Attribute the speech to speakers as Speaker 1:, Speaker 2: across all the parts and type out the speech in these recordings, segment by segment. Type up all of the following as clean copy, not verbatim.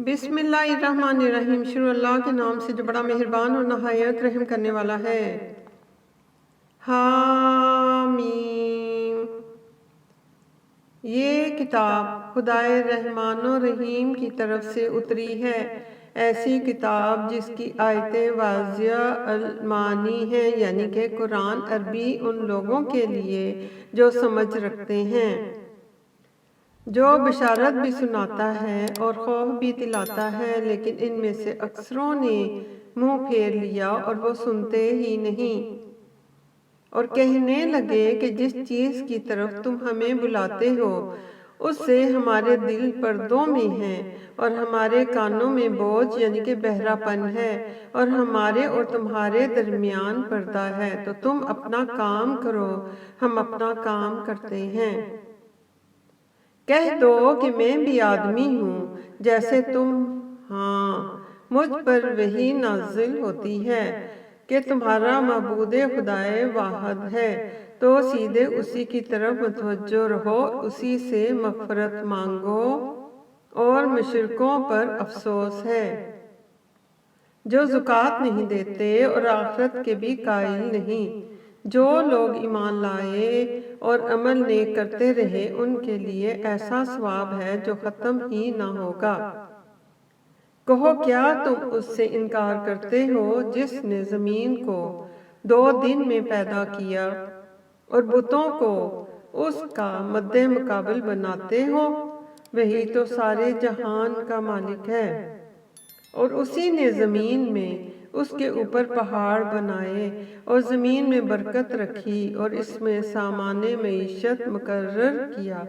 Speaker 1: بسم اللہ الرحمن الرحیم۔ شروع اللہ کے نام سے جو بڑا مہربان اور نہایت رحم کرنے والا ہے۔ حامیم۔ یہ کتاب خدائے رحمان و رحیم کی طرف سے اتری ہے، ایسی کتاب جس کی آیتیں واضح المعانی ہیں، یعنی کہ قرآن عربی ان لوگوں کے لیے جو سمجھ رکھتے ہیں، جو بشارت بھی سناتا ہے اور خوف بھی دلاتا ہے، لیکن ان میں سے اکثروں نے منہ پھیر لیا اور وہ سنتے ہی نہیں، اور کہنے لگے کہ جس چیز کی طرف تم ہمیں بلاتے ہو اس سے ہمارے دل پردوں میں ہیں اور ہمارے کانوں میں بوجھ یعنی کہ بہرا پن ہے، اور ہمارے اور تمہارے درمیان پردہ ہے، تو تم اپنا کام کرو ہم اپنا کام کرتے ہیں۔ کہہ دو کہ میں بھی آدمی ہوں جیسے تم، ہاں مجھ پر وحی نازل ہوتی ہے کہ تمہارا معبود خدائے واحد ہے، تو سیدھے اسی کی طرف متوجہ رہو، اسی سے مغفرت مانگو، اور مشرکوں پر افسوس ہے جو زکوٰۃ نہیں دیتے اور آخرت کے بھی قائل نہیں۔ جو لوگ ایمان لائے اور عمل نیک کرتے رہے ان کے لیے ایسا ثواب ہے جو ختم ہی نہ ہوگا۔ کہو کیا تم اس سے انکار کرتے ہو جس نے زمین کو 2 دن میں پیدا کیا اور بتوں کو اس کا مد مقابل بناتے ہو؟ وہی تو سارے جہان کا مالک ہے، اور اسی نے زمین میں اس کے اوپر پہاڑ بنائے اور زمین میں برکت رکھی اور اس میں سامان معیشت مقرر کیا،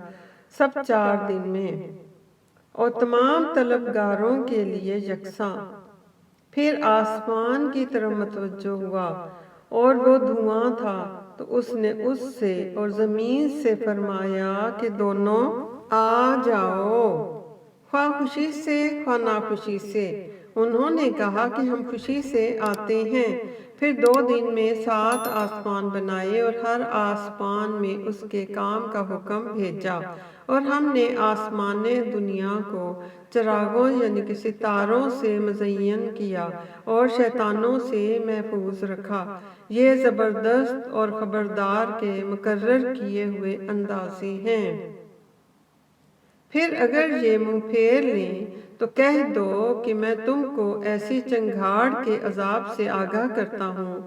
Speaker 1: سب 4 دن میں، اور تمام طلبگاروں کے لیے یکساں۔ پھر آسمان کی طرف متوجہ ہوا اور وہ دھواں تھا، تو اس نے اس سے اور زمین سے فرمایا کہ دونوں آ جاؤ، خواہ خوشی سے خواہ ناخوشی سے۔ انہوں نے کہا کہ ہم خوشی سے آتے ہیں۔ پھر 2 دن میں 7 آسمان بنائے اور ہر آسمان میں اس کے کام کا حکم بھیجا، اور ہم نے آسمان دنیا کو چراغوں یعنی کہ ستاروں سے مزین کیا اور شیطانوں سے محفوظ رکھا۔ یہ زبردست اور خبردار کے مقرر کیے ہوئے اندازے ہیں۔ پھر اگر یہ منہ پھیر لیں تو کہہ دو کہ میں تم کو ایسی چنگھاڑ کے عذاب سے آگاہ کرتا ہوں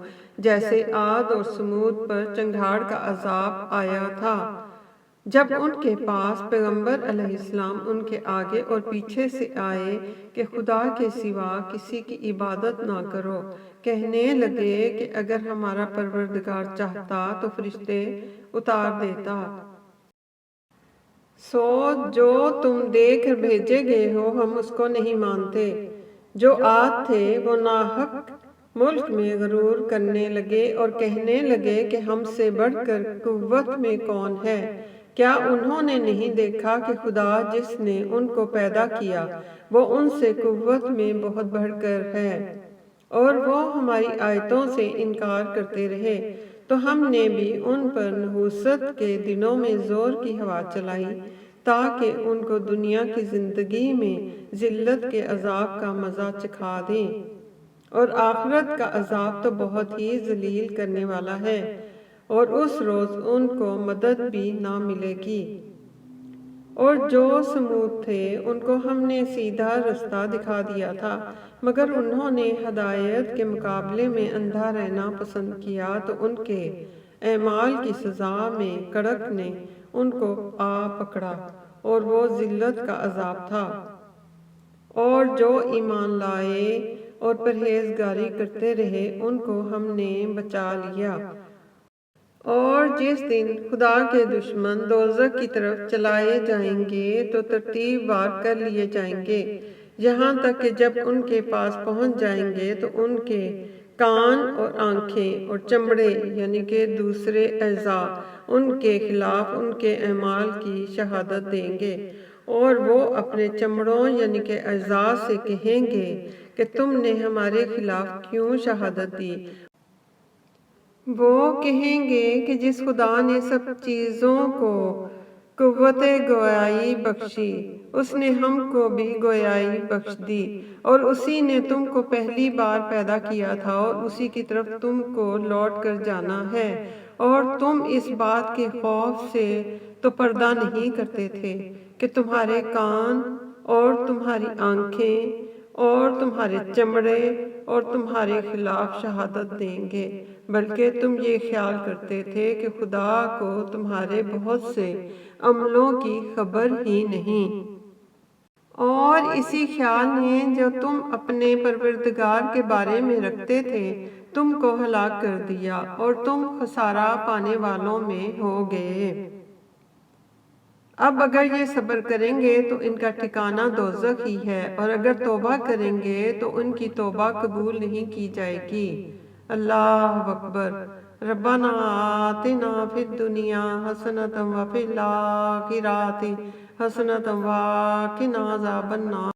Speaker 1: جیسے عاد اور سمود پر چنگھاڑ کا عذاب آیا تھا، جب ان کے پاس پیغمبر علیہ السلام ان کے آگے اور پیچھے سے آئے کہ خدا کے سوا کسی کی عبادت نہ کرو۔ کہنے لگے کہ اگر ہمارا پروردگار چاہتا تو فرشتے اتار دیتا۔ سو جو تم دے کر بھیجے گئے ہو ہم اس کو نہیں مانتے۔ جو عاد تھے وہ ناحق ملک میں غرور کرنے لگے اور کہنے لگے کہ ہم سے بڑھ کر قوت میں کون ہے۔ کیا انہوں نے نہیں دیکھا کہ خدا جس نے ان کو پیدا کیا وہ ان سے قوت میں بہت بڑھ کر ہے، اور وہ ہماری آیتوں سے انکار کرتے رہے، تو ہم نے بھی ان پر نحوست کے دنوں میں زور کی ہوا چلائی تاکہ ان کو دنیا کی زندگی میں ذلت کے عذاب کا مزہ چکھا دیں، اور آخرت کا عذاب تو بہت ہی ذلیل کرنے والا ہے، اور اس روز ان کو مدد بھی نہ ملے گی۔ اور جو سمود تھے ان کو ہم نے سیدھا رستہ دکھا دیا تھا، مگر انہوں نے ہدایت کے مقابلے میں اندھا رہنا پسند کیا، تو ان کے اعمال کی سزا میں کڑک نے ان کو آ پکڑا اور وہ ذلت کا عذاب تھا۔ اور جو ایمان لائے اور پرہیزگاری کرتے رہے ان کو ہم نے بچا لیا۔ اور جس دن خدا کے دشمن دوزخ کی طرف چلائے جائیں گے تو ترتیب وار کر لیے جائیں گے، یہاں تک کہ جب ان کے پاس پہنچ جائیں گے تو ان کے کان اور آنکھیں اور چمڑے یعنی کہ دوسرے اعضاء ان کے خلاف ان کے اعمال کی شہادت دیں گے، اور وہ اپنے چمڑوں یعنی کہ اعضاء سے کہیں گے کہ تم نے ہمارے خلاف کیوں شہادت دی؟ وہ کہیں گے کہ جس خدا نے سب چیزوں کو قوت گویائی بخشی، اس نے ہم کو بھی گویائی بخش دی، اور اسی نے تم کو پہلی بار پیدا کیا تھا اور اسی کی طرف تم کو لوٹ کر جانا ہے، اور تم اس بات کے خوف سے تو پردہ نہیں کرتے تھے کہ تمہارے کان اور تمہاری آنکھیں اور تمہارے چمڑے اور تمہارے خلاف شہادت دیں گے، بلکہ تم یہ خیال کرتے تھے کہ خدا کو تمہارے بہت سے عملوں کی خبر ہی نہیں، اور اسی خیال نے جو تم اپنے پروردگار کے بارے میں رکھتے تھے تم کو ہلاک کر دیا، اور تم خسارہ پانے والوں میں ہو گئے۔ اب اگر یہ صبر کریں گے تو ان کا ٹھکانہ دوزخ ہی ہے، اور اگر توبہ کریں گے تو ان کی توبہ قبول نہیں کی جائے گی۔ اللہ اکبر۔ ربنا آتنا فی الدنیا حسنۃ وفی الآخرۃ حسنۃ وقنا عذاب النار۔